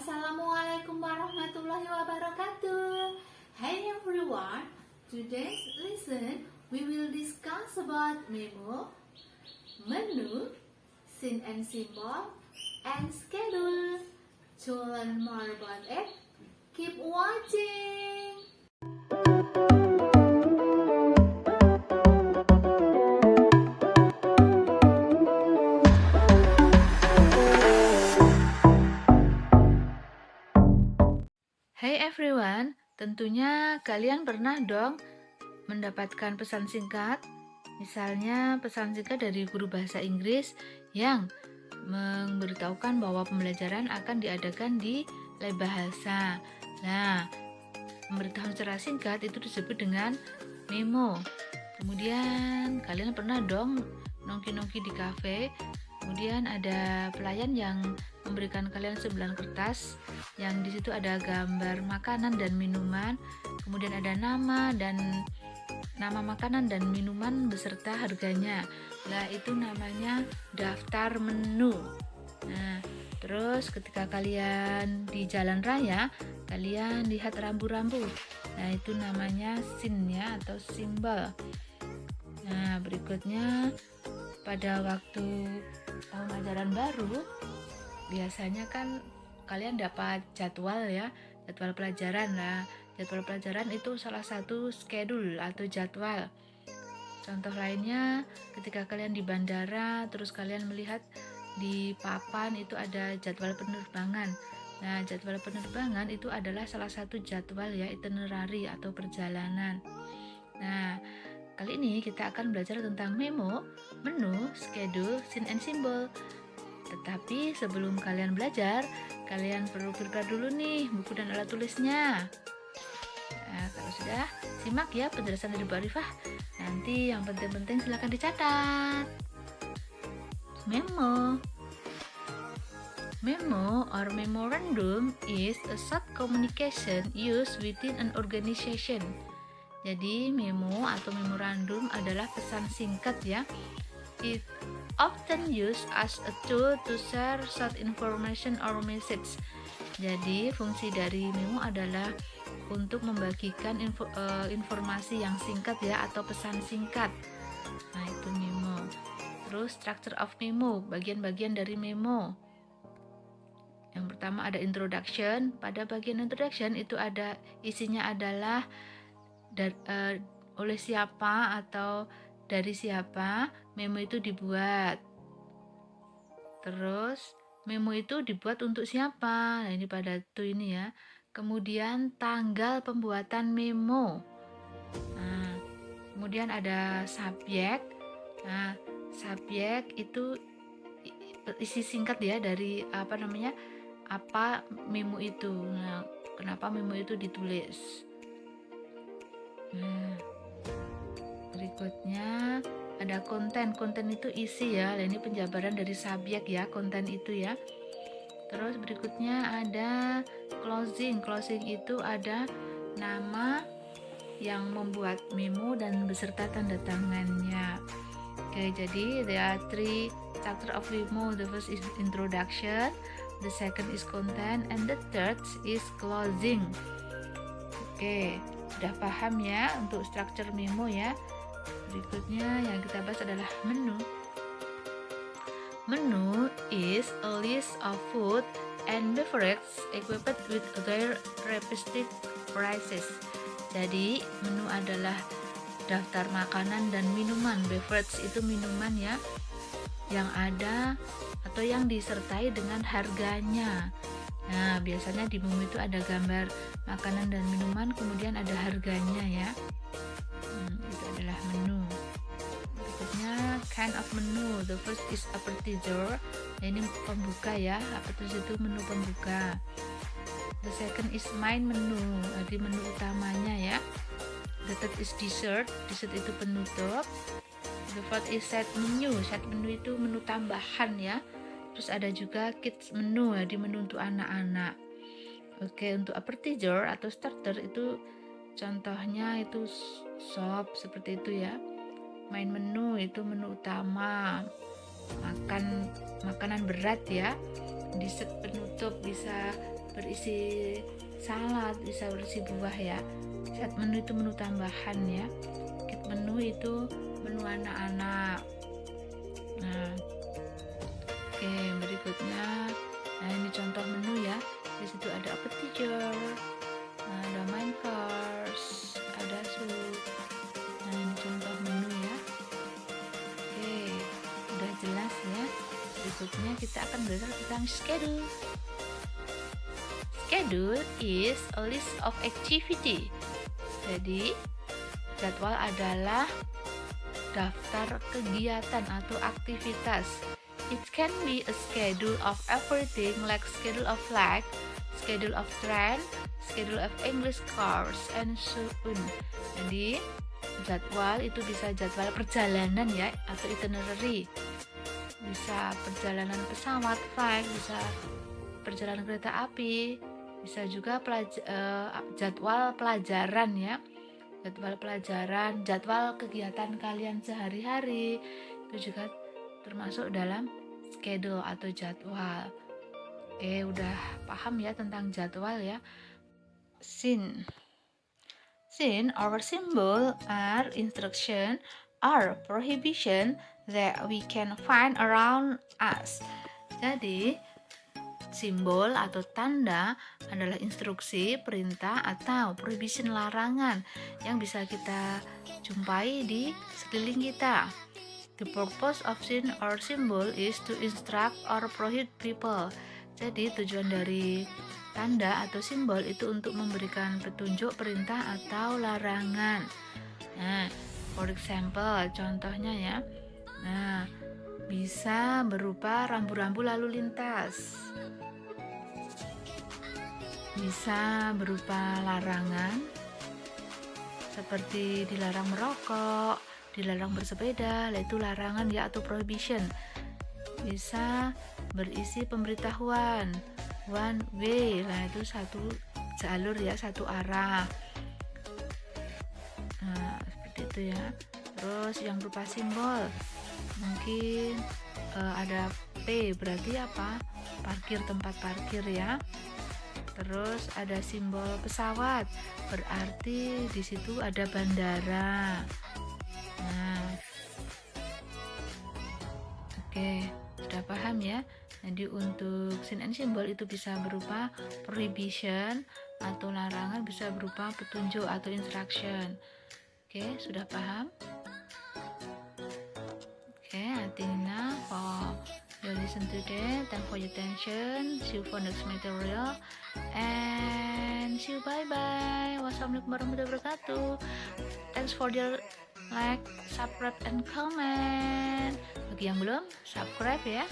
Assalamualaikum warahmatullahi wabarakatuh. Hey everyone, today's lesson we will discuss about memo, menu, scene and symbol, and schedule. To learn more about it, keep watching. Hey everyone, tentunya kalian pernah dong mendapatkan pesan singkat, misalnya pesan singkat dari guru bahasa Inggris yang memberitahukan bahwa pembelajaran akan diadakan di lab bahasa. Nah, pemberitahuan secara singkat itu disebut dengan memo. Kemudian kalian pernah dong nongki-nongki di kafe, kemudian ada pelayan yang memberikan kalian 9 kertas yang di situ ada gambar makanan dan minuman, kemudian ada nama makanan dan minuman beserta harganya. Nah, itu namanya daftar menu. Nah, terus ketika kalian di jalan raya, kalian lihat rambu-rambu. Nah, itu namanya scene ya atau simbol. Nah, berikutnya pada waktu tahun ajaran baru biasanya kan kalian dapat jadwal ya, jadwal pelajaran. Nah, jadwal pelajaran itu salah satu schedule atau jadwal. Contoh lainnya ketika kalian di bandara terus kalian melihat di papan itu ada jadwal penerbangan. Nah, jadwal penerbangan itu adalah salah satu jadwal ya, itinerary atau perjalanan. Nah, kali ini kita akan belajar tentang memo, menu, schedule, scene and symbol. Tetapi sebelum kalian belajar, kalian perlu prepare dulu nih buku dan alat tulisnya. Nah, kalau sudah, simak ya penjelasan dari Bu Arifah. Nanti yang penting-penting silakan dicatat. Memo or memorandum is a short communication used within an organization. Jadi memo atau memorandum adalah pesan singkat ya. It often used as a tool to share short information or message. Jadi fungsi dari memo adalah untuk membagikan informasi yang singkat ya atau pesan singkat. Nah, itu memo. Terus structure of memo, bagian-bagian dari memo. Yang pertama ada introduction. Pada bagian introduction itu ada isinya adalah oleh siapa atau dari siapa memo itu dibuat. Terus memo itu dibuat untuk siapa? Nah, ini pada tuh ini ya. Kemudian tanggal pembuatan memo. Nah, kemudian ada subjek. Nah, subjek itu isi singkat ya dari apa memo itu. Nah, kenapa memo itu ditulis? Nah, berikutnya ada konten itu isi ya. Nah, ini penjabaran dari subjek ya, konten itu ya. Terus berikutnya ada closing itu ada nama yang membuat memo dan beserta tanda tangannya. Oke, jadi there are 3 structure of memo. The first is introduction, the second is content, and the third is closing. Oke, sudah paham ya untuk structure memo ya. Berikutnya yang kita bahas adalah menu. Menu is a list of food and beverage equipped with their respective prices. Jadi menu adalah daftar makanan dan minuman. Beverage itu minuman ya, yang ada atau yang disertai dengan harganya. Nah, biasanya di menu itu ada gambar makanan dan minuman, kemudian ada harganya ya. Itu adalah menu. Berikutnya kind of menu. The first is appetizer. Nah, ini pembuka ya. Appetizer itu menu pembuka. The second is main menu. Jadi menu utamanya ya. The third is dessert. Dessert itu penutup. The fourth is set menu. Set menu itu menu tambahan ya. Terus ada juga kids menu. Jadi menu untuk anak-anak. Oke, untuk appetizer atau starter itu contohnya itu sop seperti itu ya. Main menu itu menu utama, makanan berat ya. Dessert penutup bisa berisi salad, bisa berisi buah ya. Set menu itu menu tambahan ya. Kit menu itu menu anak-anak. Nah, oke, berikutnya, nah ini contoh menu ya. Di situ ada appetizer, ada main course, ada soup. Nah, ini contoh menu ya. Oke, udah jelas ya. Berikutnya kita akan belajar tentang schedule. Schedule is a list of activity. Jadi, jadwal adalah daftar kegiatan atau aktivitas. It can be a schedule of everything like schedule of flight, schedule of train, schedule of English course, and so on. Jadi, jadwal itu bisa jadwal perjalanan ya, atau itinerary. Bisa perjalanan pesawat, flight, bisa perjalanan kereta api, bisa juga jadwal pelajaran ya. Jadwal pelajaran, jadwal kegiatan kalian sehari-hari itu juga termasuk dalam schedule atau jadwal. Oke, udah paham ya tentang jadwal ya. Scene or symbol are instruction or prohibition that we can find around us. Jadi, simbol atau tanda adalah instruksi, perintah, atau prohibition, larangan yang bisa kita jumpai di sekeliling kita. The purpose of sign or symbol is to instruct or prohibit people. Jadi tujuan dari tanda atau simbol itu untuk memberikan petunjuk, perintah, atau larangan. Nah, for example, contohnya ya. Nah, bisa berupa rambu-rambu lalu lintas. Bisa berupa larangan seperti dilarang merokok, dilarang bersepeda, yaitu larangan ya atau prohibition. Bisa berisi pemberitahuan, one way, nah itu satu jalur ya, satu arah. Nah, seperti itu ya. Terus yang berupa simbol, mungkin ada P, berarti apa? Parkir, tempat parkir ya. Terus ada simbol pesawat, berarti di situ ada bandara. Nah, oke, sudah paham ya. Jadi untuk sign and symbol itu bisa berupa prohibition atau larangan, bisa berupa petunjuk atau instruction. Oke, sudah paham? Oke, I think now for you listen today. Thank for your attention. See you for next material. And see you, bye bye. Wassalamualaikum warahmatullahi wabarakatuh. Thanks for your like, subscribe, and comment. Bagi yang belum, subscribe ya.